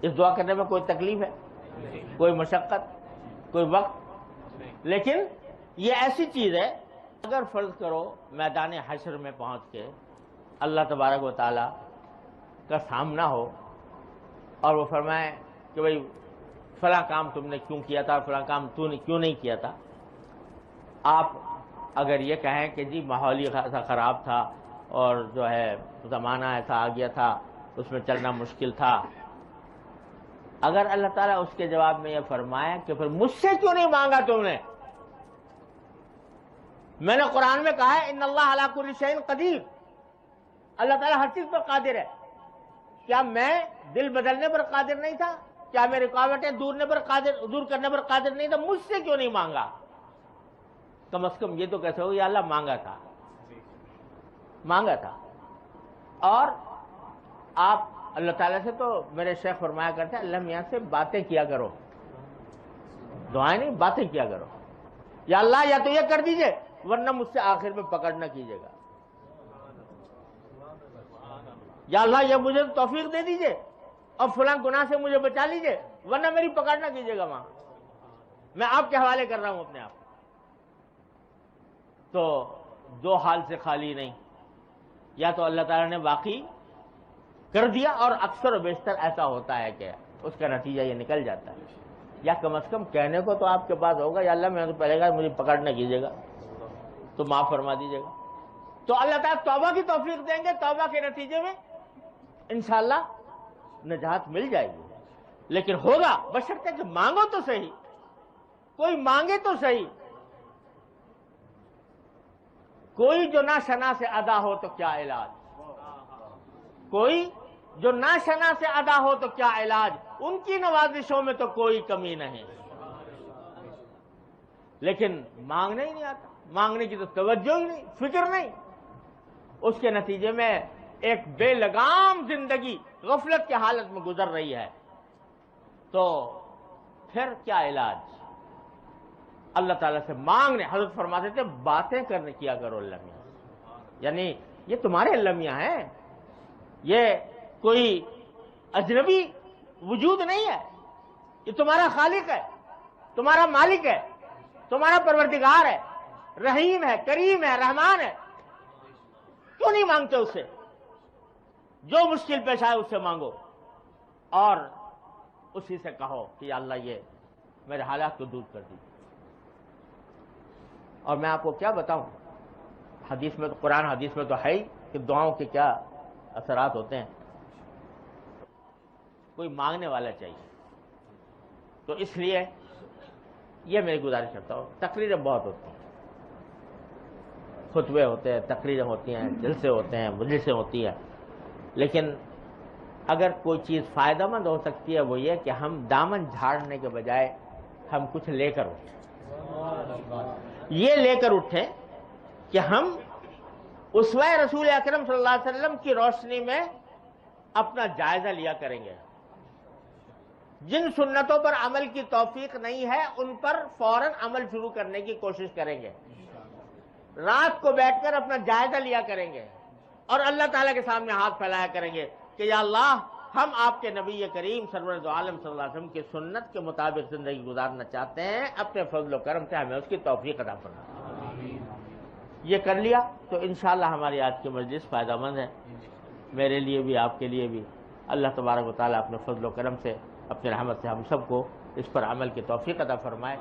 اس دعا کرنے میں کوئی تکلیف ہے، کوئی مشقت، کوئی وقت؟ لیکن یہ ایسی چیز ہے، اگر فرض کرو میدان حشر میں پہنچ کے اللہ تبارک و تعالیٰ کا سامنا ہو اور وہ فرمائے کہ بھئی فلاں کام تم نے کیوں کیا تھا اور فلاں کام تو نے کیوں نہیں کیا تھا، آپ اگر یہ کہیں کہ جی ماحول ہی ایسا خراب تھا اور جو ہے زمانہ ایسا آ گیا تھا، اس میں چلنا مشکل تھا، اگر اللہ تعالیٰ اس کے جواب میں یہ فرمایا کہ پھر مجھ سے کیوں نہیں مانگا تم نے؟ میں نے قرآن میں کہا ہے ان اللہ علی کل شیء قدیر، اللہ تعالیٰ ہر چیز پر قادر ہے۔ کیا میں دل بدلنے پر قادر نہیں تھا؟ کیا میں رکاوٹیں دور کرنے پر قادر نہیں تھا؟ مجھ سے کیوں نہیں مانگا؟ کم از کم یہ تو کیسے ہو یا اللہ مانگا تھا۔ اور آپ اللہ تعالیٰ سے تو میرے شیخ فرمایا کرتے ہیں اللہ میاں سے باتیں کیا کرو، دعائیں نہیں، باتیں کیا کرو۔ یا اللہ یا تو یہ کر دیجئے ورنہ مجھ سے آخر میں پکڑ نہ کیجیے گا، یا اللہ یہ مجھے توفیق دے دیجئے اور فلاں گناہ سے مجھے بچا لیجئے ورنہ میری پکڑ نہ کیجیے گا، وہاں میں آپ کے حوالے کر رہا ہوں اپنے آپ۔ تو دو حال سے خالی نہیں، یا تو اللہ تعالیٰ نے واقعی کر دیا اور اکثر و بیشتر ایسا ہوتا ہے کہ اس کا نتیجہ یہ نکل جاتا ہے، یا کم از کم کہنے کو تو آپ کے پاس ہوگا یا اللہ میں تو پہلے گا مجھے پکڑ نہ کیجیے گا تو معاف فرما دیجیے گا۔ تو اللہ تعالیٰ توبہ کی توفیق دیں گے، توبہ کے نتیجے میں انشاءاللہ نجات مل جائے گی، لیکن ہوگا بشرطے کہ مانگو تو صحیح، کوئی مانگے تو صحیح۔ کوئی جو نہ شنا سے ادا ہو تو کیا علاج، کوئی جو نہ شنا سے ادا ہو تو کیا علاج، ان کی نوازشوں میں تو کوئی کمی نہیں، لیکن مانگنے ہی نہیں آتا، مانگنے کی تو توجہ ہی نہیں، فکر نہیں، اس کے نتیجے میں ایک بے لگام زندگی غفلت کی حالت میں گزر رہی ہے، تو پھر کیا علاج؟ اللہ تعالیٰ سے مانگنے، حضرت فرماتے تھے باتیں کرنے کیا کرو اللہ میاں، یعنی یہ تمہارے اللہ میاں ہیں، یہ کوئی اجنبی وجود نہیں ہے، یہ تمہارا خالق ہے، تمہارا مالک ہے، تمہارا پروردگار ہے، رحیم ہے، کریم ہے، رحمان ہے، کیوں نہیں مانگتے اس سے؟ جو مشکل پیش آئے اس سے مانگو اور اسی سے کہو کہ یا اللہ یہ میرے حالات کو دور کر دیجیے۔ اور میں آپ کو کیا بتاؤں، حدیث میں تو قرآن حدیث میں تو ہے ہی کہ دعاؤں کے کیا اثرات ہوتے ہیں۔ کوئی مانگنے والا چاہیے، تو اس لیے یہ میں گزارش کرتا ہوں، تقریریں بہت ہوتی ہیں، خطبے ہوتے ہیں، تقریریں ہوتی ہیں، جلسے ہوتے ہیں، مجلسیں ہوتی ہیں، لیکن اگر کوئی چیز فائدہ مند ہو سکتی ہے وہ یہ کہ ہم دامن جھاڑنے کے بجائے ہم کچھ لے کر اٹھیں، یہ لے کر اٹھیں کہ ہم اسوہ رسول اکرم صلی اللہ علیہ وسلم کی روشنی میں اپنا جائزہ لیا کریں گے، جن سنتوں پر عمل کی توفیق نہیں ہے ان پر فوراً عمل شروع کرنے کی کوشش کریں گے، رات کو بیٹھ کر اپنا جائزہ لیا کریں گے اور اللہ تعالیٰ کے سامنے ہاتھ پھیلایا کریں گے کہ یا اللہ ہم آپ کے نبی کریم سرور دو عالم صلی اللہ علیہ وسلم کی سنت کے مطابق زندگی گزارنا چاہتے ہیں، اپنے فضل و کرم سے ہمیں اس کی توفیق عطا فرما۔ یہ کر لیا تو انشاءاللہ ہماری آج کی مجلس فائدہ مند ہے، میرے لیے بھی آپ کے لیے بھی۔ اللہ تبارک و تعالیٰ اپنے فضل و کرم سے، اپنے رحمت سے ہم سب کو اس پر عمل کی توفیق عطا فرمائے۔